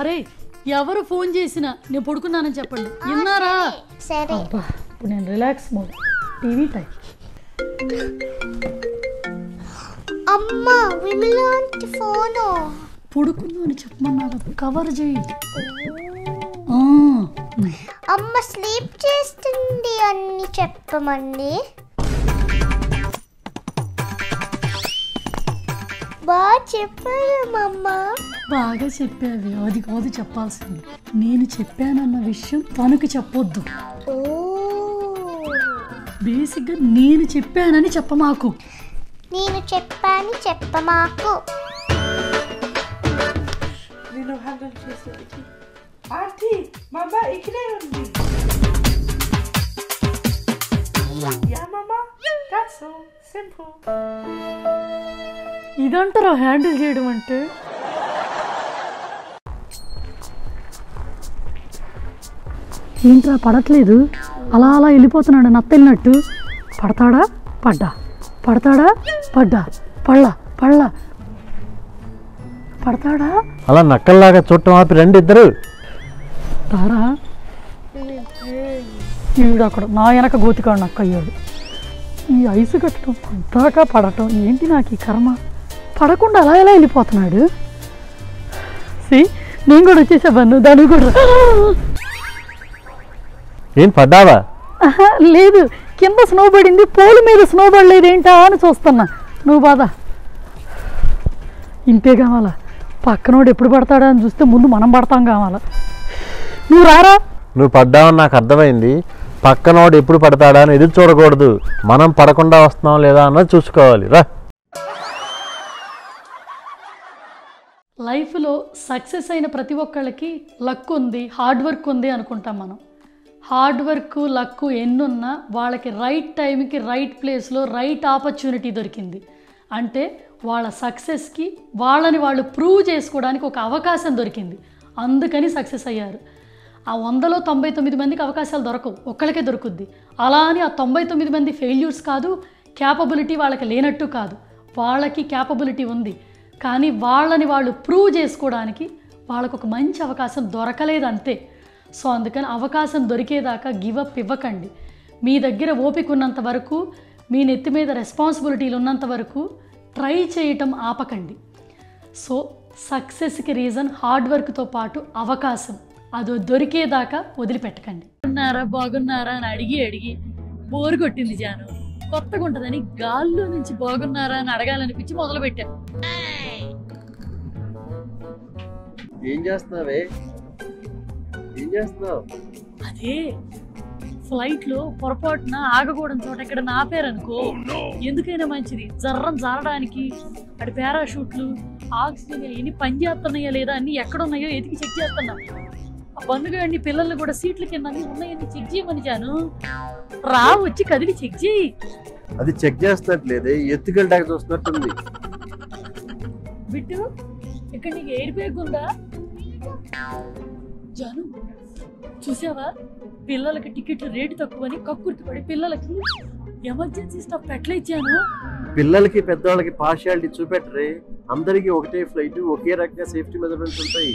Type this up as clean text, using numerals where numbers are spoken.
అరే ఎవరు ఫోన్ చేసినా నేను పడుకున్నానని చెప్పండి విన్నారా? సరే ఇప్పుడు నేను రిలాక్స్ మోడ్ టీవీ టైం. అమ్మా విమలాంటి ఫోను పడుకుందని చెప్పమన్నారు కవర్ చేయి. అమ్మ స్లీప్ చేస్తుంది అని చెప్పమండి. బాగా చెప్పారమ్మా. బాగా చెప్పావి. అది కాదు చెప్పాల్సింది. నేను చెప్పానన్న విషయం తనకు చెప్పొద్దు. బేసిక్గా నేను చెప్పానని చెప్పమాకు. నేను చెప్పాను చెప్పమాకు. నేను హ్యాండిల్ చేసేది. ఆంటీ మమ్మ ఇక్కడే ఉంది. యా మమ్మ దట్స్ సో సింపుల్. ఇదంటారా హ్యాండిల్ చేయడం అంటే? ఏంట్రా పడట్లేదు, అలా అలా వెళ్ళిపోతున్నాడు నత్తెళ్ళినట్టు. పడతాడా పడ్డా, పడతాడా పడ్డా, పళ్ళ పళ్ళ పడతాడా. అలా నక్కల్లాగా చూడటం ఆపి రండి ఇద్దరు. తారా ఈవిడ అక్కడ నా వెనక గోతికాడు నక్క అయ్యాడు. ఈ ఐసు కట్టడం పడ్డాక పడటం ఏంటి నాకు ఈ కర్మ. పడకుండా అలా ఎలా వెళ్ళిపోతున్నాడు. నేను కూడా వచ్చేసా బన్ను దాన్ని కూడా. ఏం పడ్డావా? లేదు, కింద స్నో పడింది, పోలు మీద స్నో పడలేదు ఏంటా అని చూస్తున్నా. నువ్వు బాధ ఇంతే కావాలా. పక్కనోడు ఎప్పుడు పడతాడా అని చూస్తే ముందు మనం పడతాం కావాలా. నువ్వు రారా. నువ్వు పడ్డావని నాకు అర్థమైంది. పక్కనోడు ఎప్పుడు పడతాడా అని ఎదురు చూడకూడదు. మనం పడకుండా వస్తున్నాం లేదా అన్నది చూసుకోవాలి. రా. లైఫ్లో సక్సెస్ అయిన ప్రతి ఒక్కళ్ళకి లక్ ఉంది, హార్డ్ వర్క్ ఉంది అనుకుంటాం మనం. హార్డ్ వర్క్ లక్ ఎన్నున్నా వాళ్ళకి రైట్ టైంకి రైట్ ప్లేస్లో రైట్ ఆపర్చునిటీ దొరికింది. అంటే వాళ్ళ సక్సెస్కి వాళ్ళని వాళ్ళు ప్రూవ్ చేసుకోవడానికి ఒక అవకాశం దొరికింది. అందుకని సక్సెస్ అయ్యారు. ఆ 100లో 99 మందికి అవకాశాలు దొరకవు, ఒక్కళ్ళకే దొరుకుద్ది. అలా అని ఆ 99 మంది ఫెయిల్యూర్స్ కాదు, క్యాపబిలిటీ వాళ్ళకి లేనట్టు కాదు. వాళ్ళకి క్యాపబిలిటీ ఉంది, కానీ వాళ్ళని వాళ్ళు ప్రూవ్ చేసుకోవడానికి వాళ్ళకు ఒక మంచి అవకాశం దొరకలేదు అంతే. సో అందుకని అవకాశం దొరికేదాకా గివప్ ఇవ్వకండి. మీ దగ్గర ఓపిక ఉన్నంత వరకు, మీ నెత్తి మీద రెస్పాన్సిబిలిటీలు ఉన్నంత వరకు ట్రై చేయటం ఆపకండి. సో సక్సెస్కి రీజన్ హార్డ్ వర్క్తో పాటు అవకాశం. అది దొరికేదాకా వదిలిపెట్టకండి. బాగున్నారా అని అడిగి బోరు కొట్టింది జాను. కొత్తగా ఉంటుందని గాల్లో నుంచి బాగున్నారా అని అడగాలనిపించి మొదలుపెట్టాను. ఏం చేస్తున్నావే? ఏం చేస్తున్నావు? అదే ఫ్లైట్లో పొరపాటున ఆగకూడని చోట ఎక్కడ ఆపారనుకో, ఎందుకైనా మంచిది జర్రం జారడానికి అటు పారాషూట్లు ఆక్సిజన్ ఎన్ని పని చేస్తున్నాయా లేదా అన్ని ఎక్కడున్నాయో ఎతికి చెక్ చేస్తున్నా. ఆ బంధుగాడిని పిల్లల్ని కూడా సీట్ల కింద అన్ని ఉన్నాయని చెక్ చేయమని జాను. రా వచ్చి కదిలి చెక్ చేయి. అది చెక్ చేస్తున్నట్లేదే, ఎత్తుకెళ్ళడానికి చూస్తున్నట్టుంది. బిట్టు ఇక్కడ నీకు ఎయిర్ బ్యాగ్ ఉందా జాను? చూసావా, పిల్లలకి టికెట్లు రేటు తక్కువని కక్కుర్తి పడి పిల్లలకి ఎమర్జెన్సీ స్టాప్ పెట్టలేచ్చాను. పిల్లలకి పెద్దవాళ్ళకి పార్షియాలిటీ చూపెట్టరే. అందరికీ ఒకటే ఫ్లైట్, ఒకే రకంగా సేఫ్టీ మెజర్మెంట్స్ ఉంటాయి.